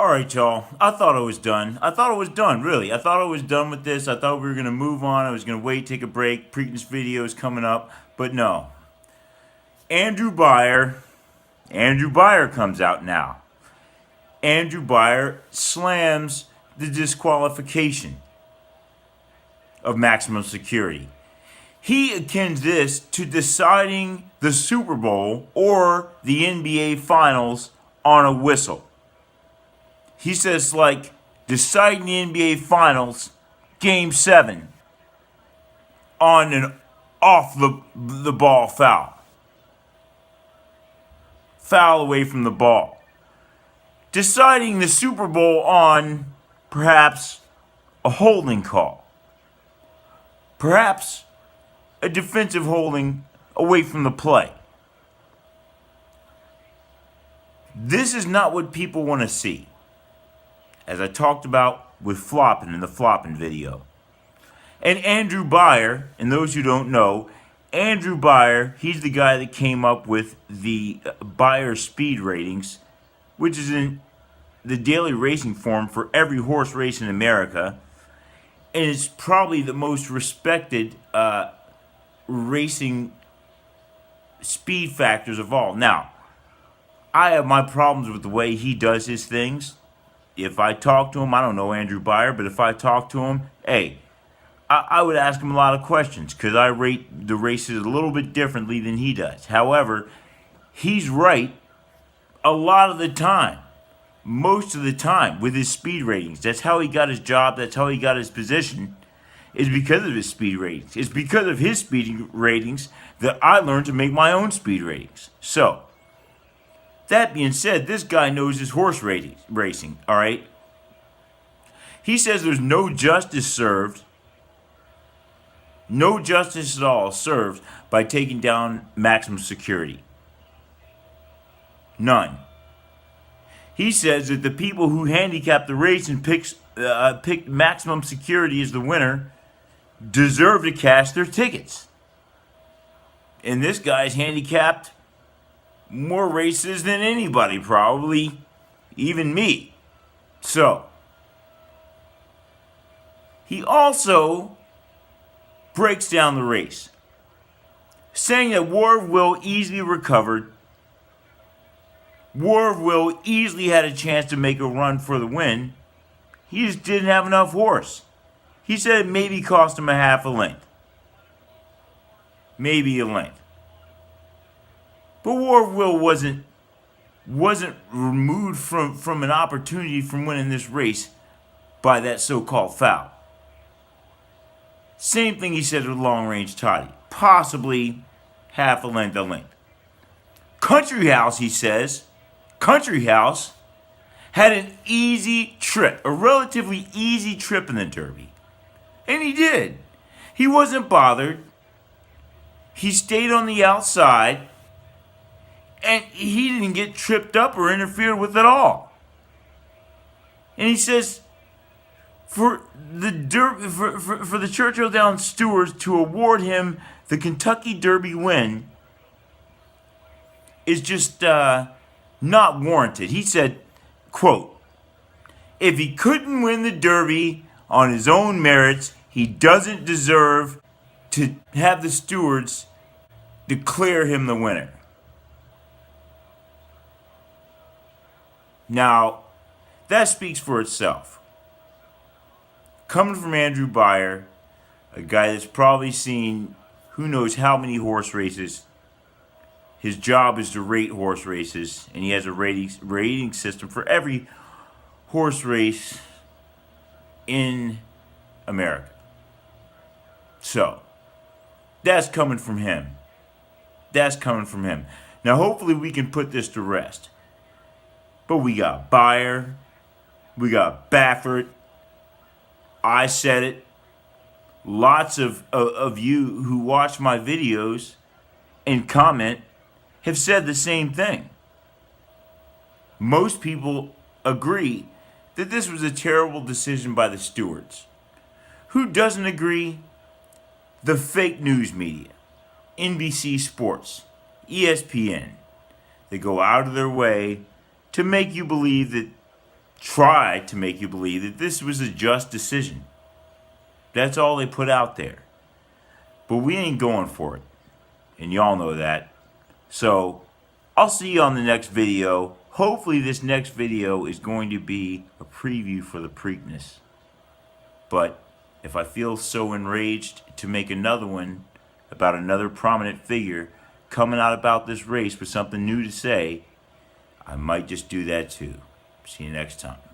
Alright, y'all. I thought I was done. Really. I thought I was done with this. I thought we were going to move on. I was going to wait, take a break. Preakness videos coming up. But no. Andrew Beyer comes out now. Andrew Beyer slams the disqualification of maximum security. He akins this to deciding the Super Bowl or the NBA Finals on a whistle. He says, like, deciding the NBA Finals, Game 7, on an off the ball foul. Foul away from the ball. Deciding the Super Bowl on, perhaps, a holding call. Perhaps a defensive holding away from the play. This is not what people want to see. As I talked about with flopping in the flopping video. And Andrew Beyer, and those who don't know, Andrew Beyer, he's the guy that came up with the Beyer speed ratings, which is in the daily racing form for every horse race in America. And it's probably the most respected racing speed factors of all. Now, I have my problems with the way he does his things. If I talk to him, I don't know Andrew Beyer, but if I talk to him, hey, I would ask him a lot of questions because I rate the races a little bit differently than he does. However, he's right a lot of the time, most of the time with his speed ratings. That's how he got his job. That's how he got his position, is because of his speed ratings. It's because of his speed ratings that I learned to make my own speed ratings. So, that being said, this guy knows his horse racing, all right? He says there's no justice served, no justice at all served by taking down maximum security. None. He says that the people who handicap the race and picked maximum security as the winner deserve to cash their tickets. And this guy's handicapped more races than anybody, probably, even me. So, he also breaks down the race, saying that War of Will easily recovered. War of Will easily had a chance to make a run for the win. He just didn't have enough horse. He said it maybe cost him a half a length. Maybe a length. But War of Will wasn't removed from an opportunity from winning this race by that so-called foul. Same thing he said with Long Range Toddy. Possibly half a length. Country House, he says, Country House had an easy trip, a relatively easy trip in the Derby. And he did. He wasn't bothered. He stayed on the outside. And he didn't get tripped up or interfered with at all. And he says, for the Churchill Downs stewards to award him the Kentucky Derby win is just not warranted. He said, quote, if he couldn't win the Derby on his own merits, he doesn't deserve to have the stewards declare him the winner. Now, that speaks for itself. Coming from Andrew Beyer, a guy that's probably seen who knows how many horse races. His job is to rate horse races, and he has a rating system for every horse race in America. So, that's coming from him. Now, hopefully we can put this to rest. But we got Beyer, we got Baffert, I said it. Lots of you who watch my videos and comment have said the same thing. Most people agree that this was a terrible decision by the stewards. Who doesn't agree? The fake news media, NBC Sports, ESPN. They go out of their way to make you believe that try to make you believe that this was a just decision. That's all they put out there. But we ain't going for it. And y'all know that. So, I'll see you on the next video. Hopefully this next video is going to be a preview for the Preakness. But if I feel so enraged to make another one about another prominent figure coming out about this race with something new to say, I might just do that too. See you next time.